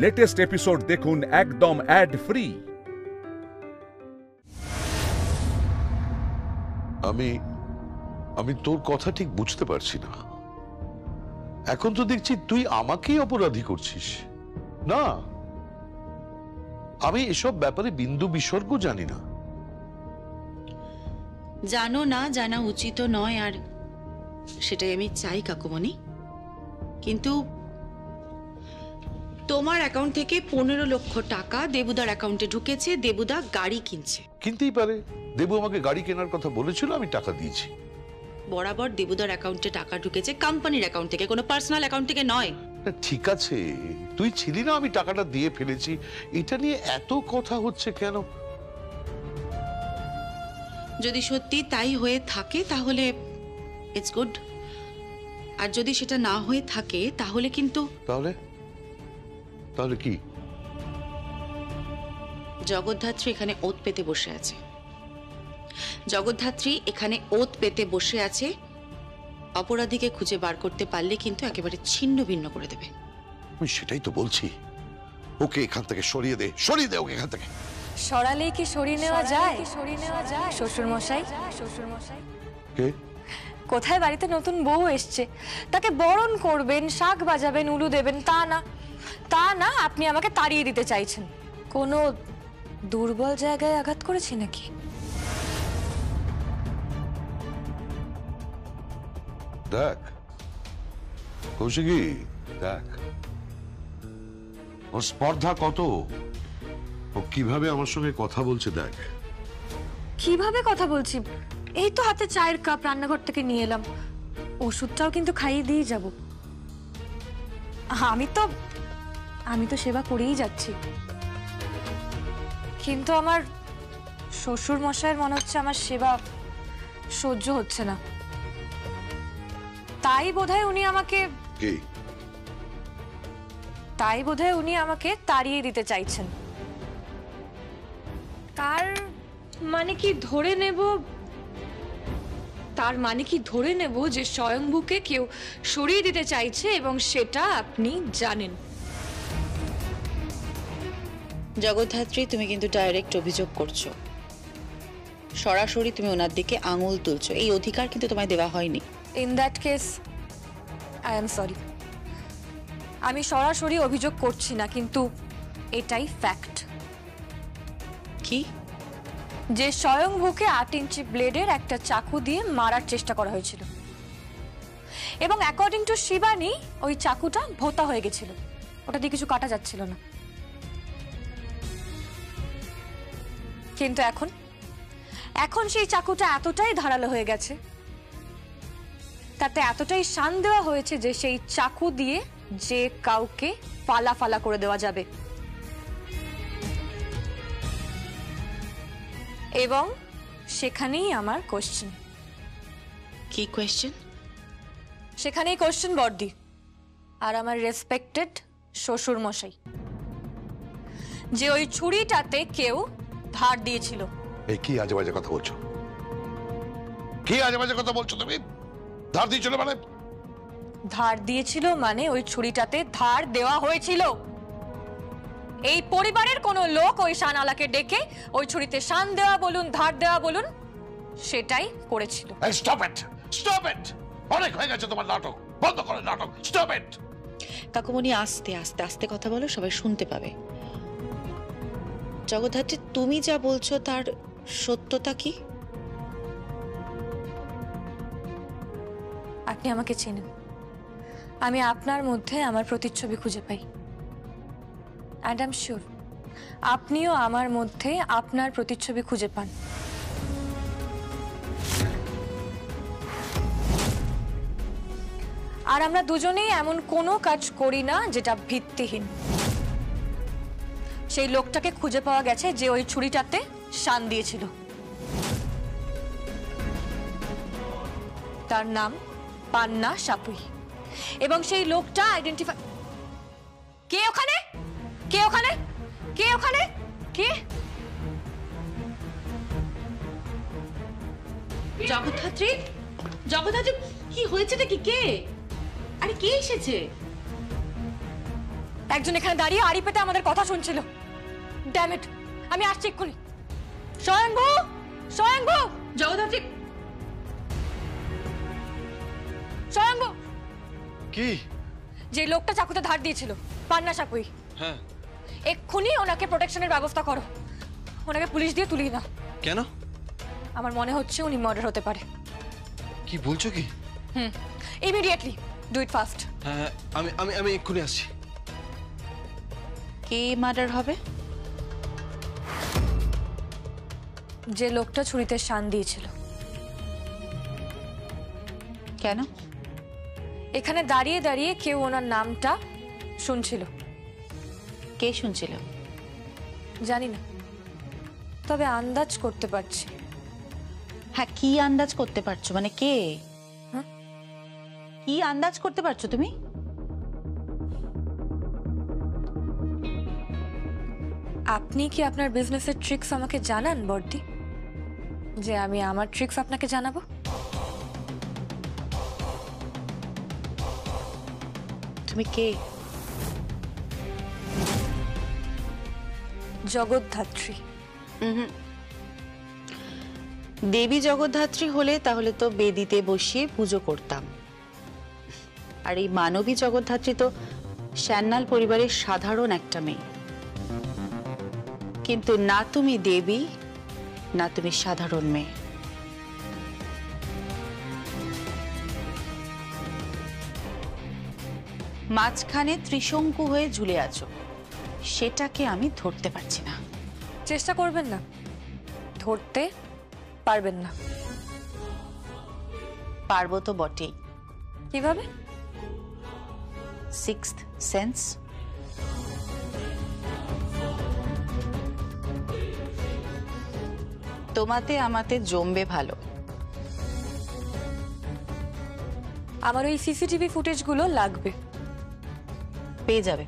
Latest episode দেখুন একদম add free. আমি তোর কথা ঠিক বুঝতে পারছি না। এখন তো দেখছি তুই আমাকেই অপরাধী করছিস। না, আমি এসব ব্যাপারে বিন্দু বিসর্গ জানি না। জানো না, জানা উচিত নয়, আর সেটাই আমি চাই কাকুমণি। কিন্তু তোমার অ্যাকাউন্ট থেকে 15 লক্ষ টাকা দেবুদার অ্যাকাউন্টে ঢুকেছে, দেবুদা গাড়ি কিনছে। কিনতেই পারে, দেবু আমাকে গাড়ি কেনার কথা বলেছিল, আমি টাকা দিয়েছি। বরাবর দেবুদার অ্যাকাউন্টে টাকা ঢুকেছে কোম্পানির অ্যাকাউন্ট থেকে, কোনো পার্সোনাল অ্যাকাউন্ট থেকে নয়। ঠিক আছে, তুই ছিলি না, আমি টাকাটা দিয়ে ফেলেছি, এটা নিয়ে এত কথা হচ্ছে কেন? যদি সত্যি তাই হয়ে থাকে তাহলে ইটস গুড, আর যদি সেটা না হয়ে থাকে তাহলে কিন্তু তাহলে কি? জগদ্ধাত্রী এখানে ওত পেতে বসে আছে। জগদ্ধাত্রী এখানে ওত পেতে বসে আছে। অপরাধীকে খুঁজে বার করতে পারলে কিন্তু একেবারে ছিন্ন ভিন্ন করে দেবে। আমি সেটাই তো বলছি, ওকে এখান থেকে সরিয়ে দে ওকে এখান থেকে। সরালেই কি সরিয়ে নেওয়া যায়? শ্বশুর মশাই, কে? কোথায় বাড়িতে নতুন বউ এসছে, তাকে বরণ করবেন, শাক বাজাবেন, উলু দেবেন, তা না আপনি আমাকে তাড়িয়ে দিতে চাইছেন। কোনো দুর্বল জায়গায় আঘাত করেছি নাকি? দেখ কৌশিকী, দেখ ওর স্পর্ধা কত, ও কিভাবে আমার সঙ্গে কথা বলছে দেখ। কিভাবে কথা বলছি? এই তো হাতে চায়ের কাপ রান্নাঘর থেকে নিয়ে এলাম, ওষুধটাও কিন্তু খাইয়ে দিয়ে যাব। আমি তো সেবা করেই যাচ্ছি, কিন্তু আমার শ্বশুর মশাইয়ের মনে হচ্ছে আমার সেবা সহ্য হচ্ছে না, তাই বোধহয় উনি আমাকে তাড়িয়ে দিতে চাইছেন। তার মানে কি ধরে নেব যে স্বয়ংভূকে কেউ সরিয়ে দিতে চাইছে, এবং সেটা আপনি জানেন। জগদ্ধাত্রী, তুমি কিন্তু ডাইরেক্ট অভিযোগ করছো, সরাসরি তুমি ওনার দিকে আঙুল তুলছো। এই অধিকার কিন্তু তোমায় দেওয়া হয়নি। In that case I am sorry, আমি সরাসরি অভিযোগ করছি না, কিন্তু এটাই ফ্যাক্ট। কি? যে স্বয়ংভূকে 8 ইঞ্চি ব্লেডের একটা চাকু দিয়ে মারার চেষ্টা করা হয়েছিল, এবং অ্যাকর্ডিং টু শিবানী ওই চাকুটা ভোঁতা হয়ে গেছিল, ওটা দিয়ে কিছু কাটা যাচ্ছিল না। কিন্তু এখন সেই চাকুটা এতটাই ধারালো হয়ে গেছে, তাতে এতটাই শান দেওয়া হয়েছে যে সেই চাকু দিয়ে যে কাউকে ফালা ফালা করে দেওয়া যাবে। এবং সেখানেই আমার কোশ্চেন। কি কোশ্চেন? সেখানেই কোশ্চেন বর্দি আর আমার রেসপেক্টেড শ্বশুর মশাই, যে ওই ছুরিটাতে কেউ ধার দিয়েছিল। এই কি আজে বাজে কথা বলছো? কি আজে বাজে কথা বলছো তুমি? ধার দিয়েছিল মানে? ধার দিয়েছিল মানে ওই ছুরিটাতে ধার দেওয়া হয়েছিল। এই পরিবারের কোনো লোক ওই শানআলাকে ডেকে ওই ছুরিতে শান দেওয়া বলুন, ধার দেওয়া বলুন, সেটাই করেছিল। স্টপ ইট, অনেক হয়ে গেছে তোমার নাটক, বন্ধ করো নাটক, স্টপ ইট। কাকুমণি, আস্তে আস্তে আস্তে কথা বলো, সবাই শুনতে পাবে। জগদ্ধাত্রী, তুমি যা বলছো তার সত্যতা কি? আপনি আমাকে চেনেন, আমি আপনার মধ্যে আমার প্রতিচ্ছবি খুঁজে পাই, and I'm sure আপনিও আমার মধ্যে আপনার প্রতিচ্ছবি খুঁজে পান। আর আমরা দুজনেই এমন কোনো কাজ করি না যেটা ভিত্তিহীন। সেই লোকটাকে খুঁজে পাওয়া গেছে যে ওই ছুরিটাতে শান দিয়েছিল, তার নাম পান্না সাপুই, এবং সেই লোকটা আইডেন্টিফাই। কে ওখানে? কে ওখানে? কে ওখানে? কে? জগদ্ধাত্রী, জগদ্ধাত্রী, কি হয়েছে নাকি? কে? আরে কে এসেছে? একজন এখানে দাঁড়িয়ে আড়ি পেতে আমাদের কথা শুনছিল। ড্যাম ইট, আমি আসছি এক্ষুনি। স্বয়ংভু, স্বয়ংভু, জগদ্ধাত্রী, স্বয়ংভু। কি? যে লোকটা চাকুতে ধার দিয়েছিল, পান্না সাপুই, হ্যাঁ, এক্ষুনি ওনাকে প্রোটেকশনের ব্যবস্থা করো। ওনাকে পুলিশ দিয়ে তুলিয়ে দাও। কেন? আমার মনে হচ্ছে উনি মার্ডার হতে পারে। কি বলছো কি? Immediately do it fast. হ্যাঁ, আমি আমি আমি এক্ষুনি আসছি। কে মার্ডার হবে? যে লোকটা ছুরিতে শান দিয়েছিল। কেন? এখানে দাঁড়িয়ে দাঁড়িয়ে কেউ ওনার নামটা শুনছিল। কে শুনছিল? জানি না, তবে আন্দাজ করতে পারছি। হ্যাঁ, কি আন্দাজ করতে পারছো? মানে কে? হ্যাঁ? কি আন্দাজ করতে পারছো তুমি? আপনি কি আপনার বিজনেসের ট্রিক্স আমাকে জানান বর্দি? যে আমি আমার ট্রিক্স আপনাকে জানাবো? তুমি কে? জগদ্ধাত্রী। দেবী জগদ্ধাত্রী হলে তাহলে তো বেদিতে বসিয়ে পুজো করতাম। আর এই মানবী জগদ্ধাত্রী তো শ্যান্নাল পরিবারের সাধারণ একটা মেয়ে। কিন্তু না তুমি দেবী, না তুমি সাধারণ মেয়ে। মাঝখানে ত্রিশঙ্কু হয়ে ঝুলে আছো, সেটাকে আমি ধরতে পারছি না। চেষ্টা করবেন না, ধরতে পারবেন না। পারবো তো বটেই। কিভাবে? Sixth sense. তোমাতে আমাতে জমবে ভালো। আমার ওই সিসিটিভি ফুটেজগুলো লাগবে। পেয়ে যাবে।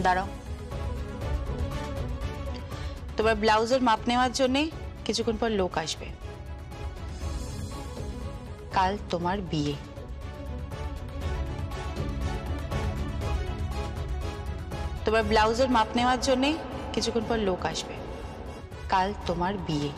দাঁড়াও, তোমার ব্লাউজের মাপ নেওয়ার জন্য কিছুক্ষণ পর লোক আসবে। কাল তোমার বিয়ে। তোমার ব্লাউজের মাপ নেওয়ার জন্য কিছুক্ষণ পর লোক আসবে। কাল তোমার বিয়ে।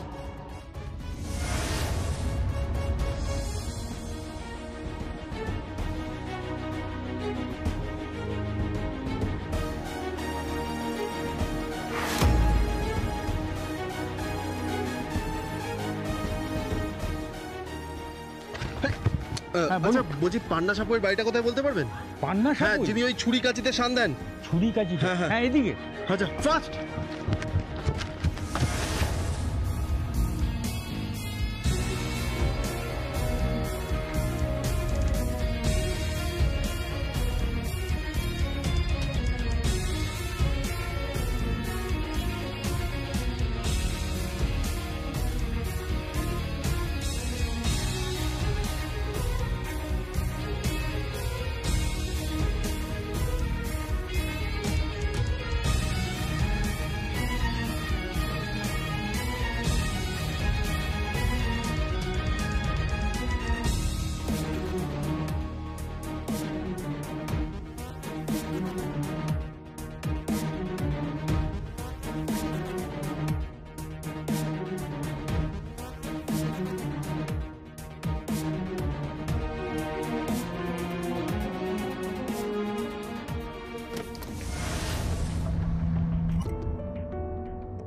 আচ্ছা, বলছি পান্না সাপুয়ের বাড়িটা কোথায় বলতে পারবেন? পান্না হ্যাঁ, সাপুই? যিনি ওই ছুরি কাঁচিতে শান দেন। ছুরি কাচি? হ্যাঁ, হ্যাঁ। হ্যাঁ, এদিকে। আচ্ছা, ফাস্ট।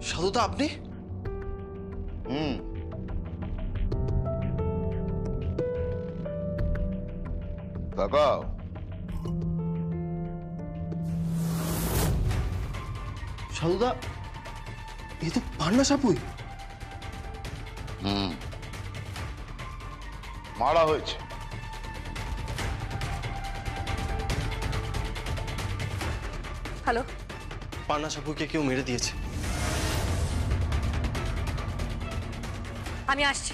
সাধুদা, আপনি? তাকাও। সাধুদা, এ তো পান্না সাপুই। মারা হয়েছে। হ্যালো, পান্না সাপুইকে কেউ মেরে দিয়েছে। আমি আসছি।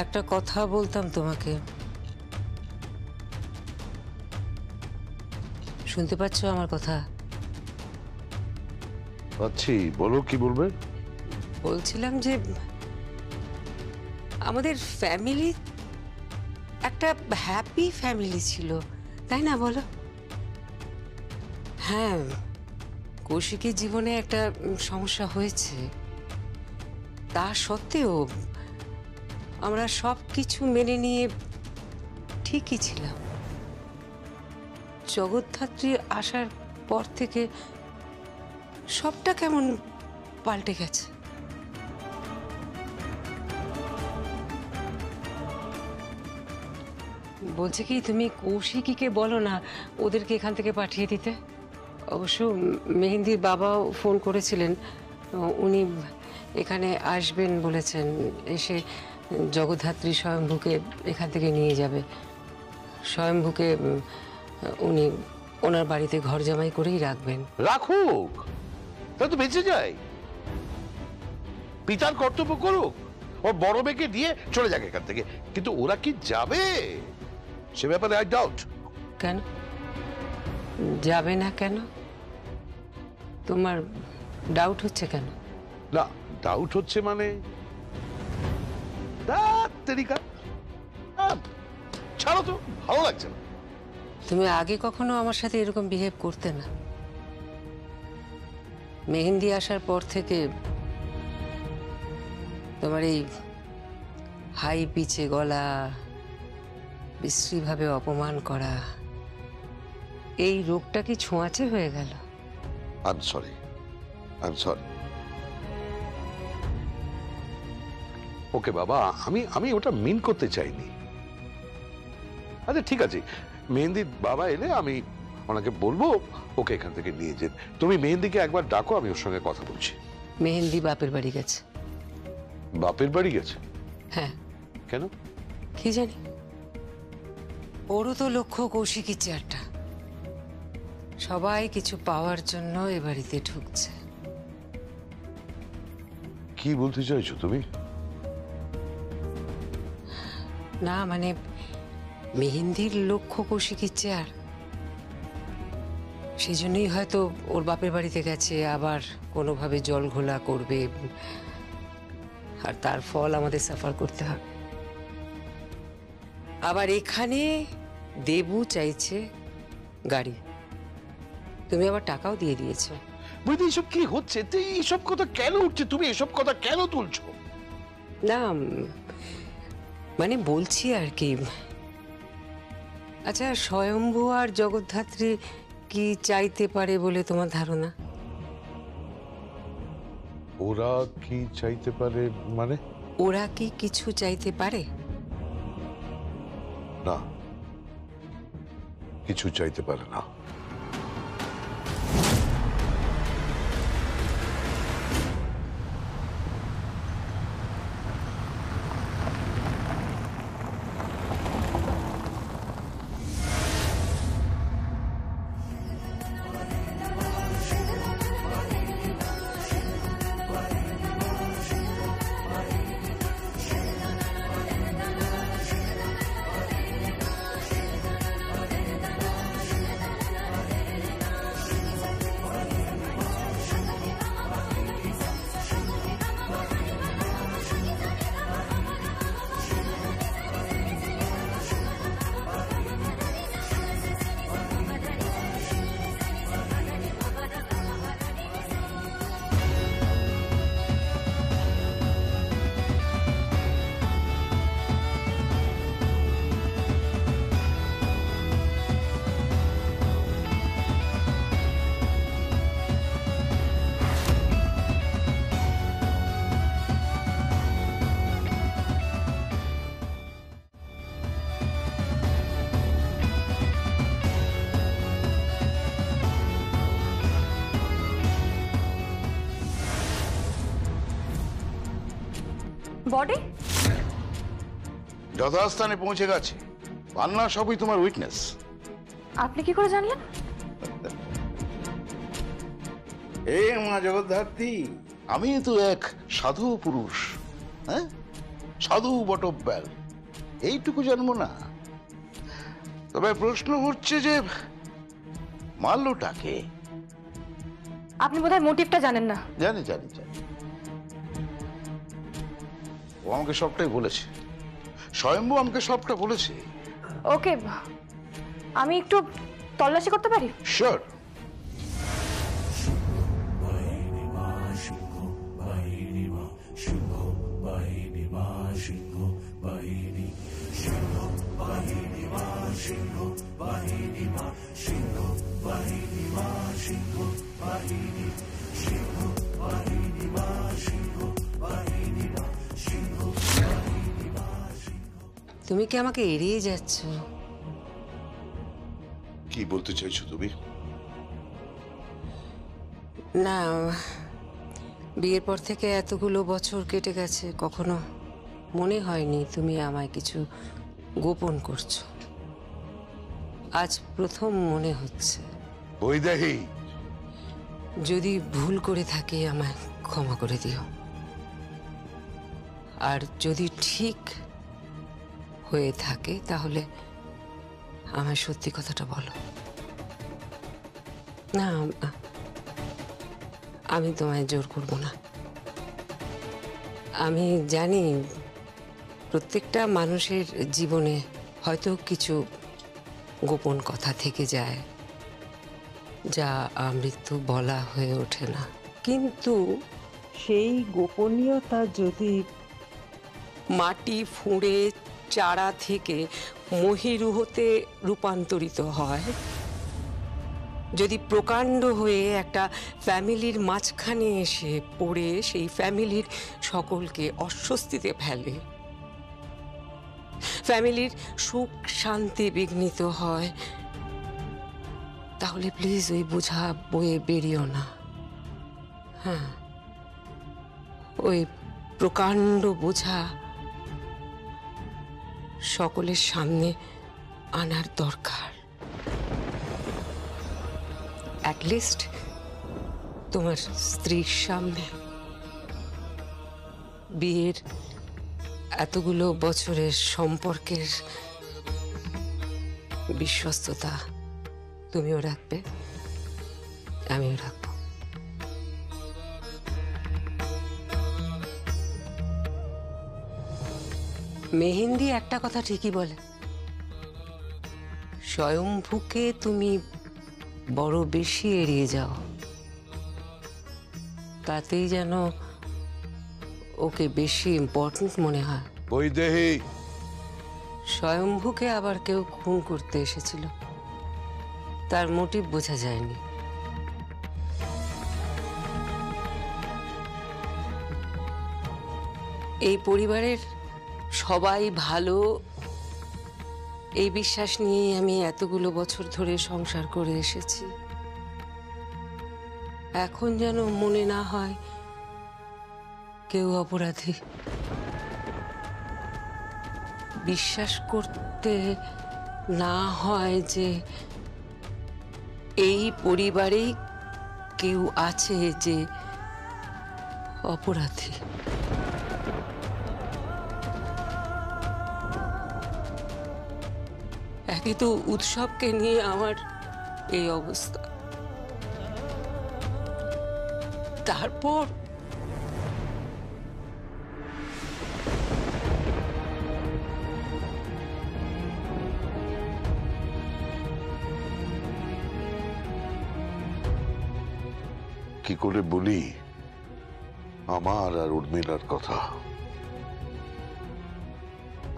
একটা কথা বলতাম তোমাকে, শুনতে পাচ্ছ আমার কথা? পাচ্ছি, বলো কি বলবে। বলছিলাম যে আমাদের ফ্যামিলি একটা হ্যাপি ফ্যামিলি ছিল, তাই না বলো? হ্যাঁ, কৌশিকের জীবনে একটা সমস্যা হয়েছে, তা সত্ত্বেও আমরা সব কিছু মেনে নিয়ে ঠিকই ছিলাম। জগদ্ধাত্রী আসার পর থেকে সবটা কেমন পাল্টে গেছে। বলছে কি, তুমি কৌশিকীকে বলো না ওদেরকে এখান থেকে পাঠিয়ে দিতে। অবশ্য মেহেন্দির বাবাও ফোন করেছিলেন, উনি এখানে আসবেন বলেছেন, এসে জগদ্ধাত্রী স্বয়ম্ভুকে এখান থেকে নিয়ে যাবে। স্বয়ম্ভুকে উনি ওনার বাড়িতে ঘর জামাই করেই রাখবেন। রাখুক, তা তো বেঁচে যায়। পিতার কর্তব্য করুক, ওর বড় মেয়েকে দিয়ে চলে যাক এখান থেকে। কিন্তু ওরা কি যাবে সে ব্যাপারে আই ডাউট। কেন যাবে না? কেন তোমার ডাউট হচ্ছে? কেন না, ডাউট হচ্ছে মানে ছাড়ো তো, ভালো লাগছে না। তুমি আগে কখনো আমার সাথে এরকম বিহেভ করতে না। মেহেন্দি আসার পর থেকে তোমার এই হাই পিচে গলা, বিশ্রীভাবে অপমান করা, এই রোগটা কি ছোঁয়াচে হয়ে গেল? I am sorry, I am sorry. Okay বাবা, আমি ওটা মিন করতে চাইনি। আচ্ছা ঠিক আছে, মেহেন্দির বাবা এলে আমি ওনাকে বলবো ওকে এখান থেকে নিয়ে যেন। তুমি মেহেন্দিকে একবার ডাকো, আমি ওর সঙ্গে কথা বলছি। মেহেন্দি বাপের বাড়ি গেছে। বাপের বাড়ি গেছে? হ্যাঁ। কেন? কি জানি, ওরও তো লক্ষ্য কৌশিকী চেয়ারটা। সবাই কিছু পাওয়ার জন্য এ বাড়িতে ঢুকছে। কি বলতে চাইছো তুমি? না মানে, মেহেন্দির লক্ষ্য কৌশিকীর চেয়ার, সেই জন্যই হয়তো ওর বাপের বাড়িতে গেছে, আবার কোনোভাবে জল ঘোলা করবে, আর তার ফল আমাদের সাফার করতে হবে। আবার এখানে দেবু চাইছে গাড়ি, তুমি আবার টাকাও দিয়ে দিয়েছো। বলতে এইসব কি হচ্ছে? এইসব কথা কেন উঠছে? তুমি এসব কথা কেন তুলছো? না মানে বলছি আর কি। আচ্ছা, স্বয়ম্ভু আর জগদ্ধাত্রী কি চাইতে পারে বলে তোমার ধারণা? ওরা কি চাইতে পারে মানে? ওরা কি কিছু চাইতে পারে? না, কিছু চাইতে পারে না। বডি যথাস্থানে পৌঁছে গেছে। পান্না সবই তোমার উইটনেস। আপনি কি করে জানলেন? এই মা জগদ্ধাত্রী, আমি তো এক সাধু পুরুষ। হ্যাঁ, সাধু বটব্যাল, এইটুকু জানবো না? তবে প্রশ্ন হচ্ছে যে মারলোটাকে। আপনি বোধহয় মোটিভটা জানেন না। জানি জানি জানি, ও আমাকে সবটাই বলেছে, স্বয়ম্ভু আমাকে সবটা বলেছে। ওকে, আমি একটু তল্লাশি করতে পারি? শিওর। তুমি কি আমাকে এড়িয়ে যাচ্ছ? কি বলতে চাইছো তুমি? না, বিয়ের পর থেকে এতগুলো বছর কেটে গেছে, কখনো মনে হয়নি তুমি আমায় কিছু গোপন করছো। আজ প্রথম মনে হচ্ছে। বৈদেহী, যদি ভুল করে থাকি আমায় ক্ষমা করে দিও, আর যদি ঠিক হয়ে থাকে তাহলে আমায় সত্যি কথাটা বলো। না, আমি তোমায় জোর করব না। আমি জানি প্রত্যেকটা মানুষের জীবনে হয়তো কিছু গোপন কথা থেকে যায়, যা আমৃত্যু বলা হয়ে ওঠে না। কিন্তু সেই গোপনীয়তা যদি মাটি ফুঁড়ে চারা থেকে মহীরুহতে রূপান্তরিত হয়, যদি প্রকাণ্ড হয়ে একটা ফ্যামিলির মাঝখানে এসে পড়ে সেই ফ্যামিলির সকলকে অস্বস্তিতে ফেলে, ফ্যামিলির সুখ শান্তি বিঘ্নিত হয়, তাহলে প্লিজ ওই বোঝা বয়ে বেরিও না। হ্যাঁ, ওই প্রকাণ্ড বোঝা সকলের সামনে আনার দরকার। অ্যাটলিস্ট তোমার স্ত্রীর সামনে। বিয়ের এতগুলো বছরের সম্পর্কের বিশ্বস্ততা তুমিও রাখবে, আমিও রাখবো। মেহেন্দি একটা কথা ঠিকই বলে, স্বয়ম্ভুকে তুমি বড় বেশি এড়িয়ে যাও, তাতেই যেন ওকে বেশি ইম্পর্টেন্ট মনে হয়। বৈদেহী, স্বয়ম্ভুকে আবার কেউ খুন করতে এসেছিল, তার মোটিভ বোঝা যায়নি। এই পরিবারের সবাই ভালো, এই বিশ্বাস নিয়েই আমি এতগুলো বছর ধরে সংসার করে এসেছি। এখন যেন মনে না হয় কেউ অপরাধী। বিশ্বাস করতে না হয় যে এই পরিবারেই কেউ আছে যে অপরাধী। একই তো উৎসবকে নিয়ে আমার এই অবস্থা, তারপর কি করে বলি আমার আর উর্মিলার কথা?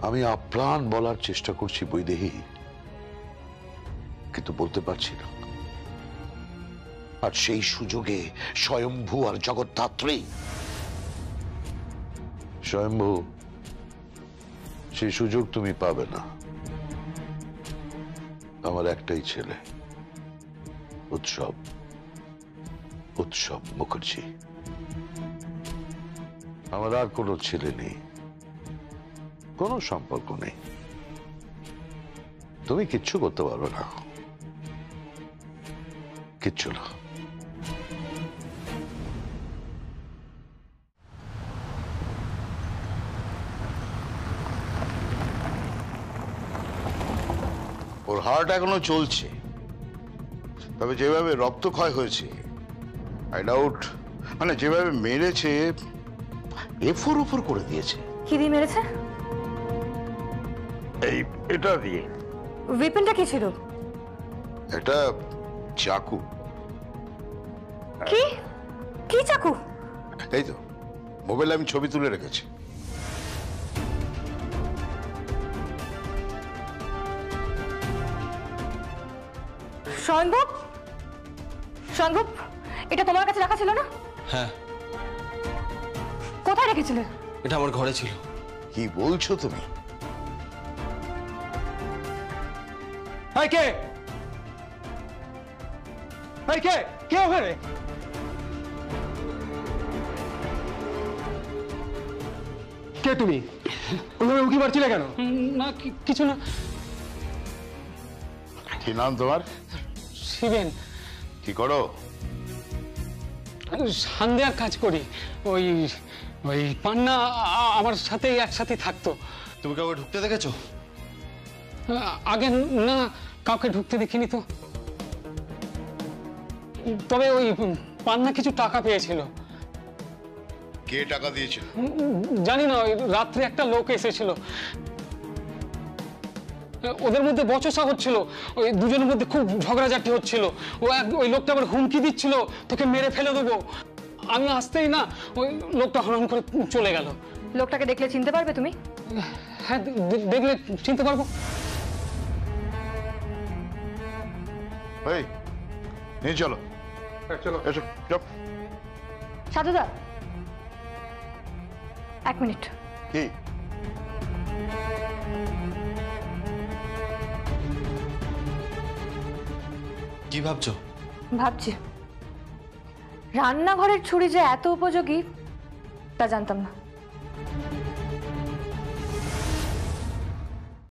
আমি আপ্রাণ বলার চেষ্টা করছি বৈদেহী, কিন্তু বলতে পারছি না। আর সেই সুযোগে স্বয়ম্ভু আর জগদ্ধাত্রী। স্বয়ম্ভু, সেই সুযোগ তুমি পাবে না। আমার একটাই ছেলে, উৎসব উৎসব মুখার্জি। আমার আর কোনো ছেলে নেই, কোনো সম্পর্ক নেই। তুমি কিচ্ছু করতে পারবে না, কিচ্ছু না। ওর হার্ট এখনো চলছে, তবে যেভাবে রক্তক্ষয় হয়েছে আই ডাউট, মানে যেভাবে মেরেছে এফোর ওফোর করে দিয়েছে। কি দিয়ে মেরেছে? এটা দিয়ে। ওয়েপনটা কি ছিল? একটা চাকু। কি কি চাকু? এই তো মোবাইলে আমি ছবি তুলে রেখেছি। সম্ভব সম্ভব এটা তোমার কাছে রাখা ছিল না? হ্যাঁ, কোথায় রেখেছিলে? এটা আমার ঘরে ছিল। কি বলছো তুমি? কে কে কে ওখানে? কে তুমি? ওইভাবে উকি মারছিলে কেন? না কিছু না। কি নাম তোমার? শিবেন। কি করো? সন্ধ্যার কাজ করি। ওই ওই পান্না আমার সাথে একসাথে থাকতো। তুমি কাউকে ঢুকতে দেখেছো? আগে না, কাউকে ঢুকতে দেখিনি তো। তবে ওই পান্না কিছু টাকা পেয়েছিল। কে টাকা দিয়েছিল? জানি না, ওই রাত্রে একটা লোক এসেছিল, ওদের মধ্যে বচসা হচ্ছিল, ওই দুজনের মধ্যে খুব ঝগড়াঝাটি হচ্ছিল। ওই লোকটা আবার হুমকি দিচ্ছিল তোকে মেরে ফেলে দেবো। আমি আসতেই না ওই লোকটা হরণ করে চলে গেল। লোকটাকে দেখলে চিনতে পারবে তুমি? হ্যাঁ, দেখলে চিনতে পারবো। এই নিয়ে চলো। চলো এসো। সাধুদা, এক মিনিট। কি? কি ভাবছো? ভাবছি রান্নাঘরের ছুরি যে এত উপযোগী তা জানতাম না।